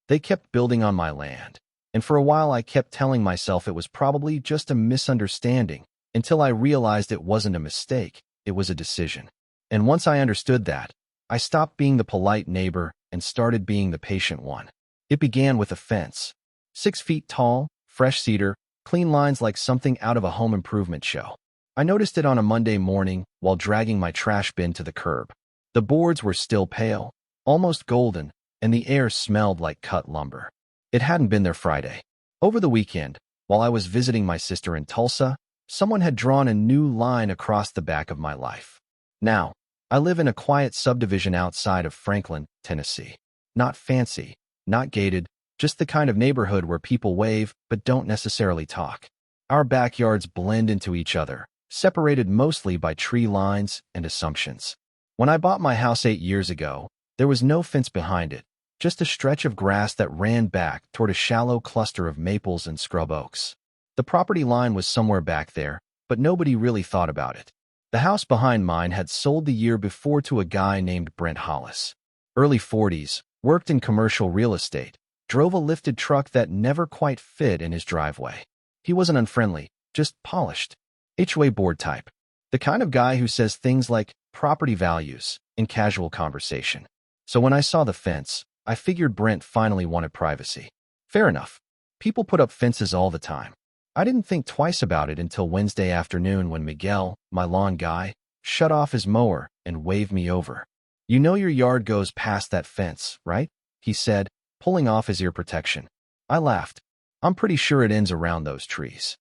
They kept building on my land, and for a while I kept telling myself it was probably just a misunderstanding, until I realized it wasn't a mistake, it was a decision. And once I understood that, I stopped being the polite neighbor and started being the patient one. It began with a fence. 6 feet tall, fresh cedar, clean lines like something out of a home improvement show. I noticed it on a Monday morning while dragging my trash bin to the curb. The boards were still pale, almost golden, and the air smelled like cut lumber. It hadn't been there Friday. Over the weekend, while I was visiting my sister in Tulsa, someone had drawn a new line across the back of my life. Now, I live in a quiet subdivision outside of Franklin, Tennessee. Not fancy, not gated, just the kind of neighborhood where people wave but don't necessarily talk. Our backyards blend into each other, separated mostly by tree lines and assumptions. When I bought my house 8 years ago, there was no fence behind it, just a stretch of grass that ran back toward a shallow cluster of maples and scrub oaks. The property line was somewhere back there, but nobody really thought about it. The house behind mine had sold the year before to a guy named Brent Hollis. Early 40s, worked in commercial real estate, drove a lifted truck that never quite fit in his driveway. He wasn't unfriendly, just polished. HOA board type. The kind of guy who says things like property values in casual conversation. So when I saw the fence, I figured Brent finally wanted privacy. Fair enough. People put up fences all the time. I didn't think twice about it until Wednesday afternoon when Miguel, my lawn guy, shut off his mower and waved me over. "You know your yard goes past that fence, right?" he said, pulling off his ear protection. I laughed. "I'm pretty sure it ends around those trees."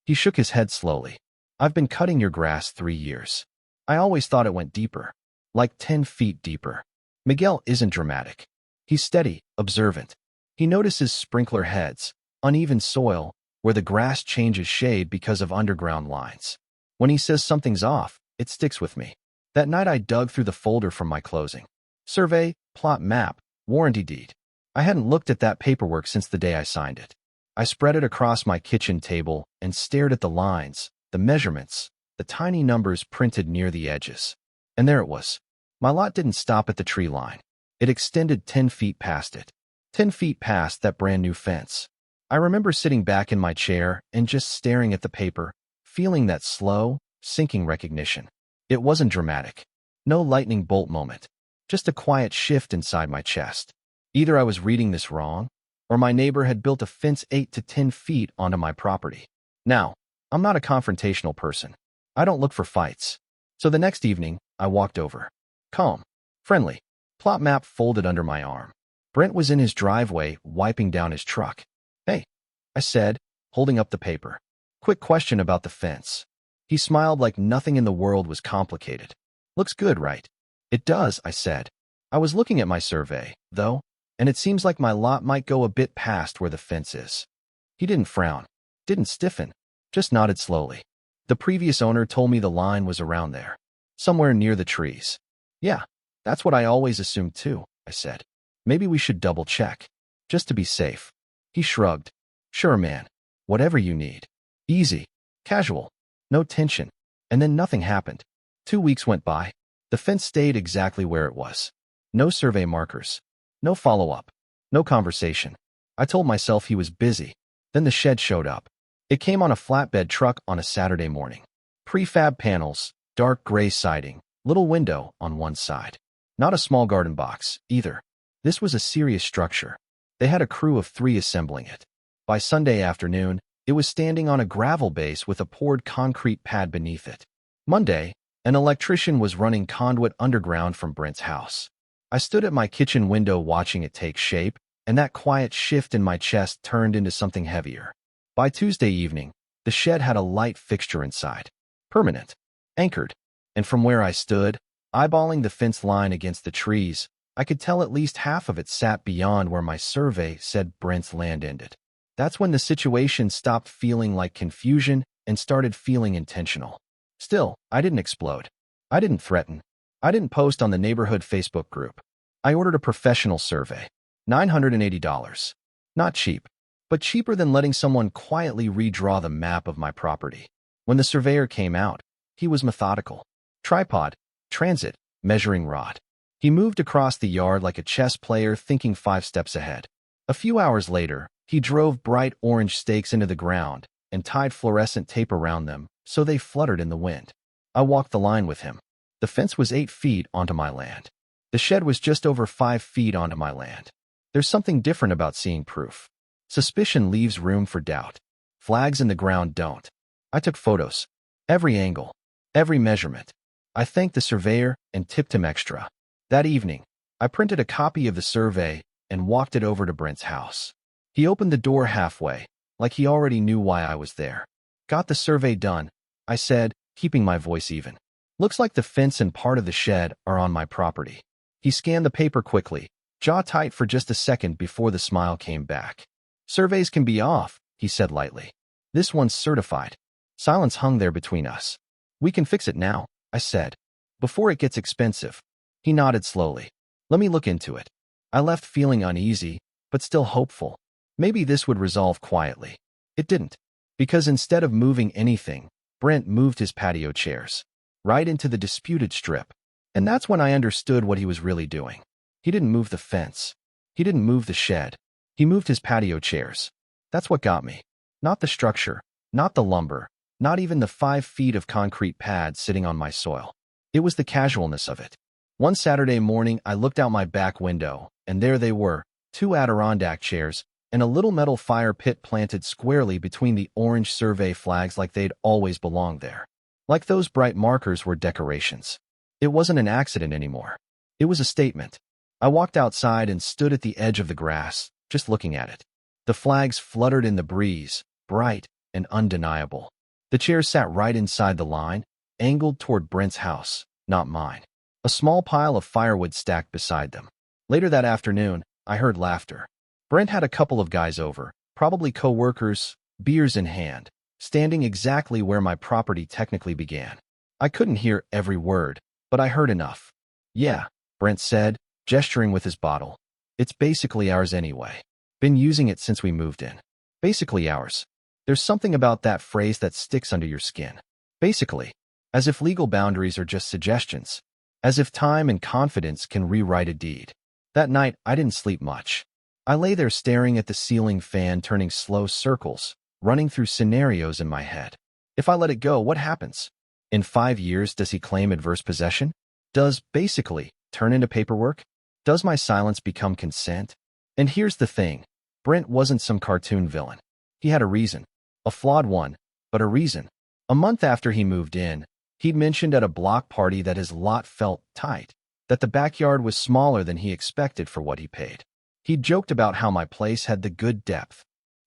He shook his head slowly. "I've been cutting your grass 3 years. I always thought it went deeper, like 10 feet deeper." Miguel isn't dramatic. He's steady, observant. He notices sprinkler heads, uneven soil, where the grass changes shade because of underground lines. When he says something's off, it sticks with me. That night I dug through the folder from my closing. Survey, plot map, warranty deed. I hadn't looked at that paperwork since the day I signed it. I spread it across my kitchen table and stared at the lines, the measurements, the tiny numbers printed near the edges. And there it was. My lot didn't stop at the tree line. It extended 10 feet past it. 10 feet past that brand new fence. I remember sitting back in my chair and just staring at the paper, feeling that slow, sinking recognition. It wasn't dramatic. No lightning bolt moment. Just a quiet shift inside my chest. Either I was reading this wrong, or my neighbor had built a fence 8 to 10 feet onto my property. Now, I'm not a confrontational person. I don't look for fights. So the next evening, I walked over. Calm. Friendly. Plot map folded under my arm. Brent was in his driveway, wiping down his truck. "Hey," I said, holding up the paper. "Quick question about the fence." He smiled like nothing in the world was complicated. "Looks good, right?" "It does," I said. "I was looking at my survey, though, and it seems like my lot might go a bit past where the fence is." He didn't frown, didn't stiffen, just nodded slowly. "The previous owner told me the line was around there, somewhere near the trees." "Yeah, that's what I always assumed too," I said. "Maybe we should double check, just to be safe." He shrugged. "Sure, man. Whatever you need. Easy. Casual. No tension." And then nothing happened. 2 weeks went by. The fence stayed exactly where it was. No survey markers. No follow-up. No conversation. I told myself he was busy. Then the shed showed up. It came on a flatbed truck on a Saturday morning. Prefab panels, dark gray siding, little window on one side. Not a small garden box, either. This was a serious structure. They had a crew of 3 assembling it. By Sunday afternoon, it was standing on a gravel base with a poured concrete pad beneath it. Monday, an electrician was running conduit underground from Brent's house. I stood at my kitchen window watching it take shape, and that quiet shift in my chest turned into something heavier. By Tuesday evening, the shed had a light fixture inside. Permanent. Anchored. And from where I stood, eyeballing the fence line against the trees, I could tell at least half of it sat beyond where my survey said Brent's land ended. That's when the situation stopped feeling like confusion and started feeling intentional. Still, I didn't explode. I didn't threaten. I didn't post on the neighborhood Facebook group. I ordered a professional survey. $980. Not cheap, but cheaper than letting someone quietly redraw the map of my property. When the surveyor came out, he was methodical. Tripod, transit, measuring rod. He moved across the yard like a chess player thinking 5 steps ahead. A few hours later, he drove bright orange stakes into the ground and tied fluorescent tape around them so they fluttered in the wind. I walked the line with him. The fence was 8 feet onto my land. The shed was just over 5 feet onto my land. There's something different about seeing proof. Suspicion leaves room for doubt. Flags in the ground don't. I took photos. Every angle. Every measurement. I thanked the surveyor and tipped him extra. That evening, I printed a copy of the survey and walked it over to Brent's house. He opened the door halfway, like he already knew why I was there. Got the survey done, I said, keeping my voice even. Looks like the fence and part of the shed are on my property. He scanned the paper quickly, jaw tight for just a second before the smile came back. Surveys can be off, he said lightly. This one's certified. Silence hung there between us. We can fix it now, I said, before it gets expensive. He nodded slowly. Let me look into it. I left feeling uneasy, but still hopeful. Maybe this would resolve quietly. It didn't, because instead of moving anything, Brent moved his patio chairs right into the disputed strip. And that's when I understood what he was really doing. He didn't move the fence. He didn't move the shed. He moved his patio chairs. That's what got me. Not the structure, not the lumber, not even the 5 feet of concrete pad sitting on my soil. It was the casualness of it. One Saturday morning, I looked out my back window, and there they were, 2 Adirondack chairs, and a little metal fire pit planted squarely between the orange survey flags like they'd always belonged there. Like those bright markers were decorations. It wasn't an accident anymore. It was a statement. I walked outside and stood at the edge of the grass, just looking at it. The flags fluttered in the breeze, bright and undeniable. The chairs sat right inside the line, angled toward Brent's house, not mine. A small pile of firewood stacked beside them. Later that afternoon, I heard laughter. Brent had a couple of guys over, probably co-workers, beers in hand, standing exactly where my property technically began. I couldn't hear every word, but I heard enough. Yeah, Brent said, gesturing with his bottle. It's basically ours anyway. Been using it since we moved in. Basically ours. There's something about that phrase that sticks under your skin. Basically. As if legal boundaries are just suggestions. As if time and confidence can rewrite a deed. That night, I didn't sleep much. I lay there staring at the ceiling fan turning slow circles, running through scenarios in my head. If I let it go, what happens? In 5 years, does he claim adverse possession? Does, basically, turn into paperwork? Does my silence become consent? And here's the thing. Brent wasn't some cartoon villain. He had a reason. A flawed one, but a reason. A month after he moved in, he'd mentioned at a block party that his lot felt tight, that the backyard was smaller than he expected for what he paid. He'd joked about how my place had the good depth.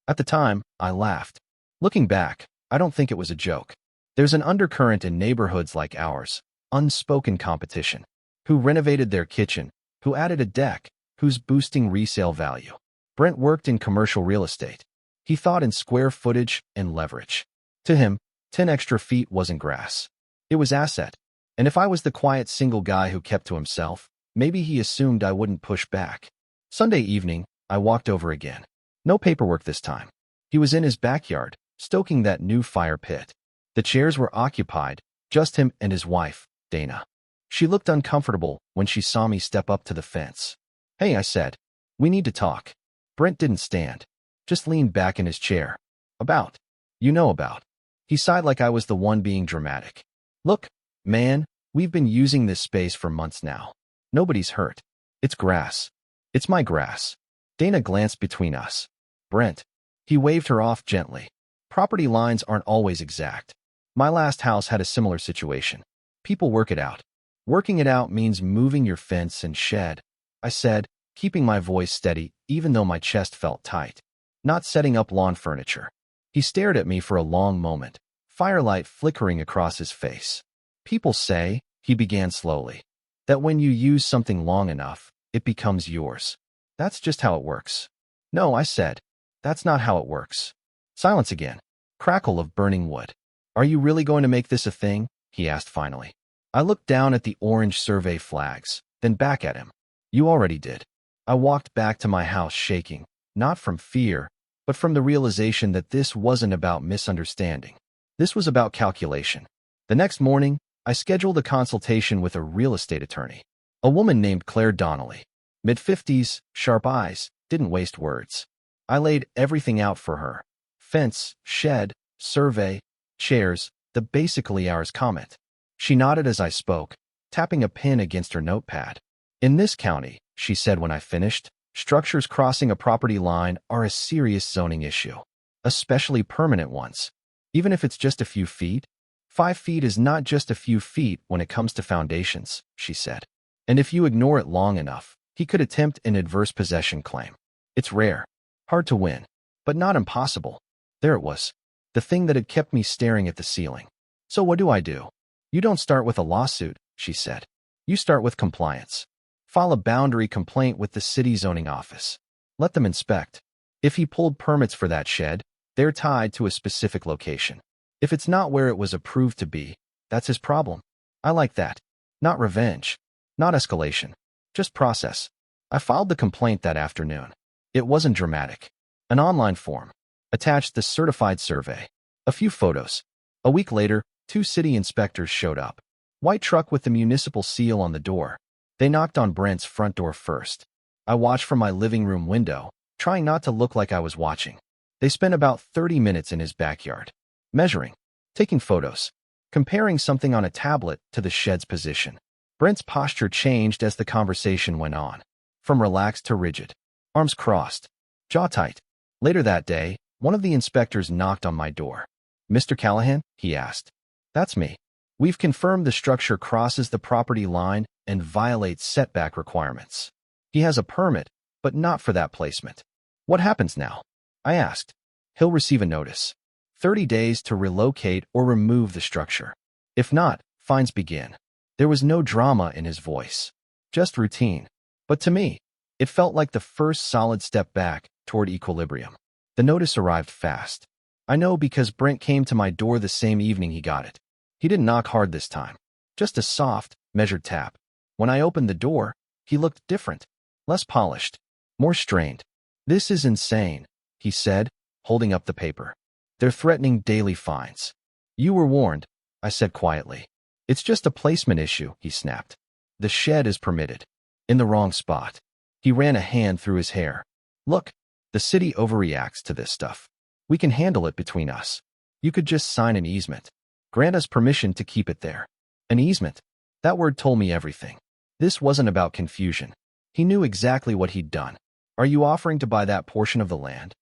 At the time, I laughed. Looking back, I don't think it was a joke. There's an undercurrent in neighborhoods like ours, unspoken competition. Who renovated their kitchen, who added a deck, who's boosting resale value. Brent worked in commercial real estate. He thought in square footage and leverage. To him, 10 extra feet wasn't grass. It was asset. And if I was the quiet single guy who kept to himself, maybe he assumed I wouldn't push back. Sunday evening, I walked over again. No paperwork this time. He was in his backyard, stoking that new fire pit. The chairs were occupied, just him and his wife, Dana. She looked uncomfortable when she saw me step up to the fence. Hey, I said. We need to talk. Brent didn't stand. Just leaned back in his chair. About. You know about. He sighed like I was the one being dramatic. Look, man, we've been using this space for months now. Nobody's hurt. It's grass. It's my grass. Dana glanced between us. Brent. He waved her off gently. Property lines aren't always exact. My last house had a similar situation. People work it out. Working it out means moving your fence and shed, I said, keeping my voice steady even though my chest felt tight. Not setting up lawn furniture. He stared at me for a long moment, firelight flickering across his face. People say, he began slowly, that when you use something long enough, it becomes yours. That's just how it works. No, I said. That's not how it works. Silence again. Crackle of burning wood. Are you really going to make this a thing? He asked finally. I looked down at the orange survey flags, then back at him. You already did. I walked back to my house shaking, not from fear, but from the realization that this wasn't about misunderstanding. This was about calculation. The next morning, I scheduled a consultation with a real estate attorney, a woman named Claire Donnelly. Mid-50s, sharp eyes, Didn't waste words. I laid everything out for her. Fence, shed, survey, chairs, the basically ours comment. She nodded as I spoke, tapping a pen against her notepad. In this county, she said when I finished, structures crossing a property line are a serious zoning issue, especially permanent ones. Even if it's just a few feet, 5 feet is not just a few feet when it comes to foundations, she said. And if you ignore it long enough, he could attempt an adverse possession claim. It's rare, hard to win, but not impossible. There it was, the thing that had kept me staring at the ceiling. So what do I do? You don't start with a lawsuit, she said. You start with compliance. File a boundary complaint with the city zoning office. Let them inspect. If he pulled permits for that shed, they're tied to a specific location. If it's not where it was approved to be, that's his problem. I like that. Not revenge. Not escalation. Just process. I filed the complaint that afternoon. It wasn't dramatic. An online form. Attached the certified survey. A few photos. A week later, 2 city inspectors showed up. White truck with the municipal seal on the door. They knocked on Brent's front door first. I watched from my living room window, trying not to look like I was watching. They spent about 30 minutes in his backyard, measuring, taking photos, comparing something on a tablet to the shed's position. Brent's posture changed as the conversation went on, from relaxed to rigid, arms crossed, jaw tight. Later that day, one of the inspectors knocked on my door. "Mr. Callahan?" he asked. "That's me. We've confirmed the structure crosses the property line and violates setback requirements. He has a permit, but not for that placement." "What happens now?" I asked. "He'll receive a notice. 30 days to relocate or remove the structure. If not, fines begin." There was no drama in his voice, just routine. But to me, it felt like the first solid step back toward equilibrium. The notice arrived fast. I know because Brent came to my door the same evening he got it. He didn't knock hard this time, just a soft, measured tap. When I opened the door, he looked different, less polished, more strained. "This is insane," he said, holding up the paper. "They're threatening daily fines." "You were warned," I said quietly. "It's just a placement issue," he snapped. "The shed is permitted. In the wrong spot." He ran a hand through his hair. "Look, the city overreacts to this stuff. We can handle it between us. You could just sign an easement. Grant us permission to keep it there." An easement. That word told me everything. This wasn't about confusion. He knew exactly what he'd done. "Are you offering to buy that portion of the land?"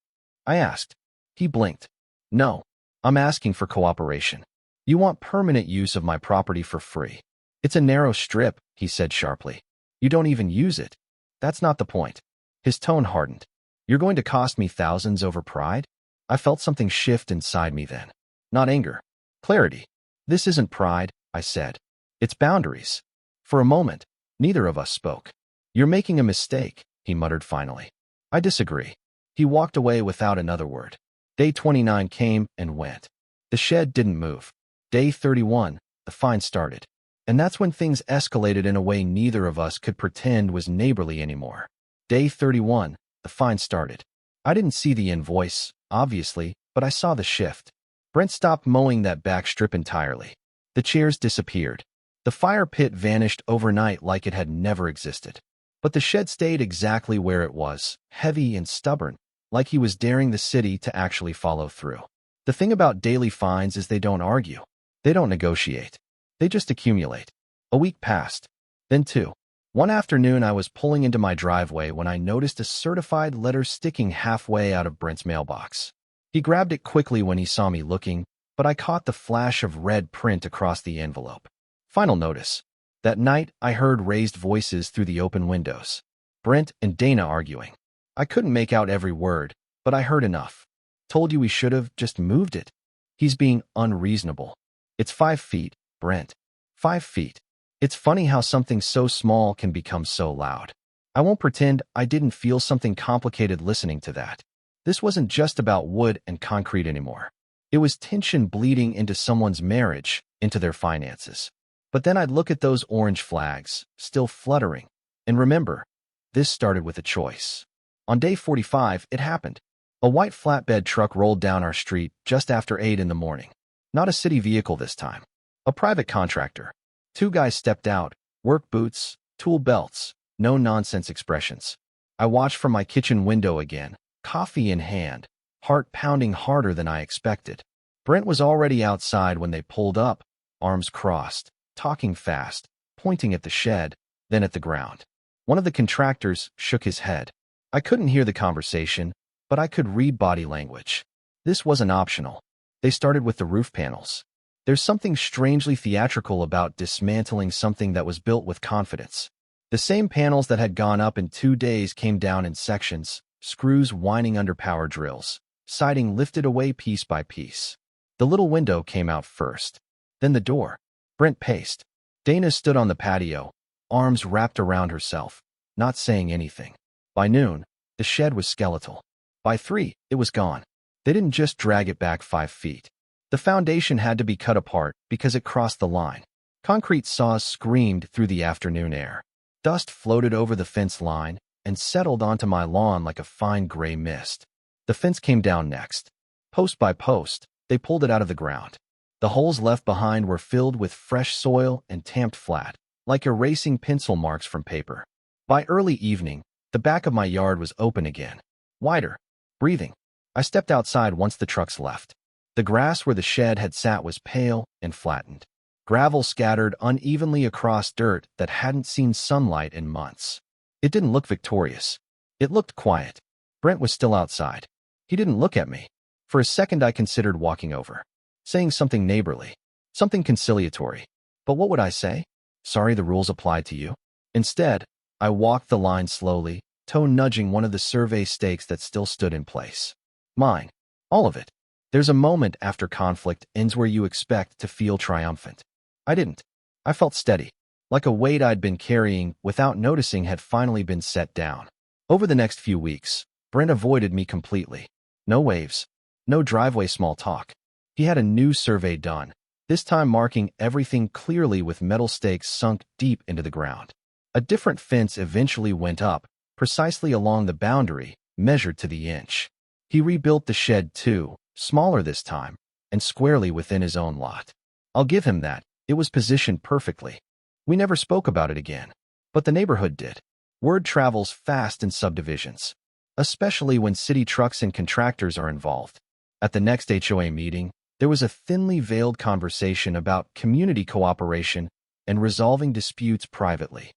I asked. He blinked. "No, I'm asking for cooperation. You want permanent use of my property for free. It's a narrow strip," he said sharply. "You don't even use it. That's not the point." His tone hardened. "You're going to cost me thousands over pride?" I felt something shift inside me then. Not anger. Clarity. "This isn't pride," I said. "It's boundaries." For a moment, neither of us spoke. "You're making a mistake," he muttered finally. "I disagree." He walked away without another word. Day 29 came and went. The shed didn't move. Day 31, the fine started. And that's when things escalated in a way neither of us could pretend was neighborly anymore. Day 31, the fine started. I didn't see the invoice, obviously, but I saw the shift. Brent stopped mowing that back strip entirely. The chairs disappeared. The fire pit vanished overnight like it had never existed. But the shed stayed exactly where it was, heavy and stubborn, like he was daring the city to actually follow through. The thing about daily fines is they don't argue. They don't negotiate. They just accumulate. A week passed. Then 2. One afternoon I was pulling into my driveway when I noticed a certified letter sticking halfway out of Brent's mailbox. He grabbed it quickly when he saw me looking, but I caught the flash of red print across the envelope. Final notice. That night, I heard raised voices through the open windows. Brent and Dana arguing. I couldn't make out every word, but I heard enough. "Told you we should have just moved it." He's being unreasonable. "It's 5 feet, Brent. 5 feet. It's funny how something so small can become so loud." I won't pretend I didn't feel something complicated listening to that. This wasn't just about wood and concrete anymore. It was tension bleeding into someone's marriage, into their finances. But then I'd look at those orange flags, still fluttering, and remember, this started with a choice. On day 45, it happened. A white flatbed truck rolled down our street just after 8 in the morning. Not a city vehicle this time. A private contractor. 2 guys stepped out, work boots, tool belts, no nonsense expressions. I watched from my kitchen window again, coffee in hand, heart pounding harder than I expected. Brent was already outside when they pulled up, arms crossed, talking fast, pointing at the shed, then at the ground. One of the contractors shook his head. I couldn't hear the conversation, but I could read body language. This wasn't optional. They started with the roof panels. There's something strangely theatrical about dismantling something that was built with confidence. The same panels that had gone up in 2 days came down in sections, screws whining under power drills, siding lifted away piece by piece. The little window came out first, then the door. Brent paced. Dana stood on the patio, arms wrapped around herself, not saying anything. By noon, the shed was skeletal. By 3, it was gone. They didn't just drag it back 5 feet. The foundation had to be cut apart because it crossed the line. Concrete saws screamed through the afternoon air. Dust floated over the fence line and settled onto my lawn like a fine gray mist. The fence came down next. Post by post, they pulled it out of the ground. The holes left behind were filled with fresh soil and tamped flat, like erasing pencil marks from paper. By early evening, the back of my yard was open again, wider, breathing. I stepped outside once the trucks left. The grass where the shed had sat was pale and flattened. Gravel scattered unevenly across dirt that hadn't seen sunlight in months. It didn't look victorious. It looked quiet. Brent was still outside. He didn't look at me. For a second I considered walking over, saying something neighborly, something conciliatory. But what would I say? Sorry the rules apply to you. Instead, I walked the line slowly, toe nudging one of the survey stakes that still stood in place. Mine. All of it. There's a moment after conflict ends where you expect to feel triumphant. I didn't. I felt steady, like a weight I'd been carrying without noticing had finally been set down. Over the next few weeks, Brent avoided me completely. No waves. No driveway small talk. He had a new survey done, this time marking everything clearly with metal stakes sunk deep into the ground. A different fence eventually went up, precisely along the boundary, measured to the inch. He rebuilt the shed too, smaller this time, and squarely within his own lot. I'll give him that. It was positioned perfectly. We never spoke about it again. But the neighborhood did. Word travels fast in subdivisions, especially when city trucks and contractors are involved. At the next HOA meeting, there was a thinly veiled conversation about community cooperation and resolving disputes privately.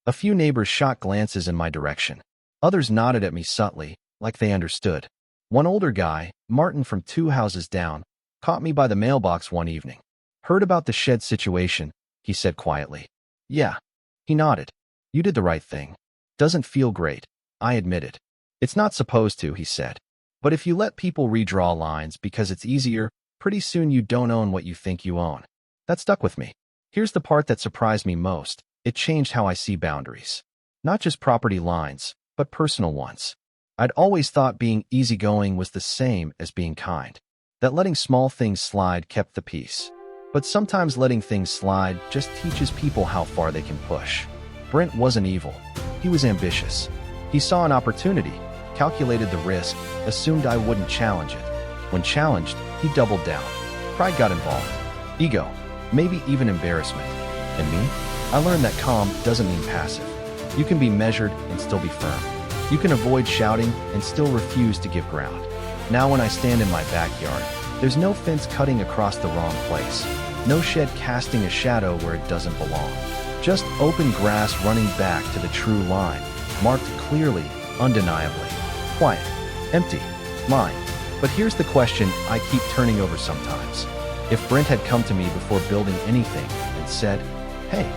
A few neighbors shot glances in my direction. Others nodded at me subtly, like they understood. One older guy, Martin from 2 houses down, caught me by the mailbox one evening. Heard about the shed situation, he said quietly. Yeah. He nodded. You did the right thing. Doesn't feel great. I admitted. It's not supposed to, he said. But if you let people redraw lines because it's easier, pretty soon you don't own what you think you own. That stuck with me. Here's the part that surprised me most. It changed how I see boundaries. Not just property lines, but personal ones. I'd always thought being easygoing was the same as being kind. That letting small things slide kept the peace. But sometimes letting things slide just teaches people how far they can push. Brent wasn't evil. He was ambitious. He saw an opportunity, calculated the risk, assumed I wouldn't challenge it. When challenged, he doubled down. Pride got involved. Ego. Maybe even embarrassment. And me? I learned that calm doesn't mean passive. You can be measured and still be firm. You can avoid shouting and still refuse to give ground. Now when I stand in my backyard, there's no fence cutting across the wrong place. No shed casting a shadow where it doesn't belong. Just open grass running back to the true line, marked clearly, undeniably. Quiet. Empty. Mine. But here's the question I keep turning over sometimes. If Brent had come to me before building anything and said, "Hey,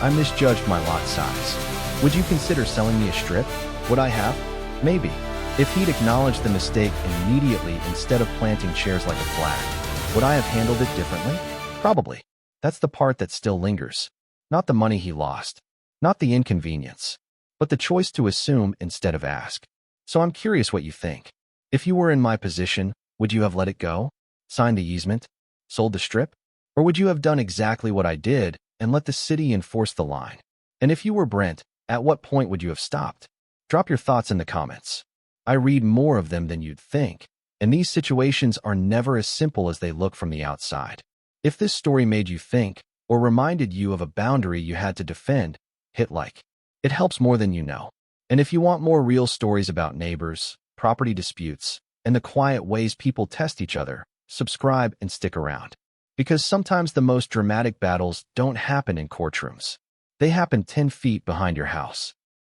I misjudged my lot size. Would you consider selling me a strip?" Would I have? Maybe. If he'd acknowledged the mistake immediately instead of planting chairs like a flag, would I have handled it differently? Probably. That's the part that still lingers. Not the money he lost. Not the inconvenience. But the choice to assume instead of ask. So I'm curious what you think. If you were in my position, would you have let it go? Signed the easement? Sold the strip? Or would you have done exactly what I did and let the city enforce the line? And if you were Brent, at what point would you have stopped? Drop your thoughts in the comments. I read more of them than you'd think, and these situations are never as simple as they look from the outside. If this story made you think, or reminded you of a boundary you had to defend, hit like. It helps more than you know. And if you want more real stories about neighbors, property disputes, and the quiet ways people test each other, subscribe and stick around. Because sometimes the most dramatic battles don't happen in courtrooms. They happen 10 feet behind your house.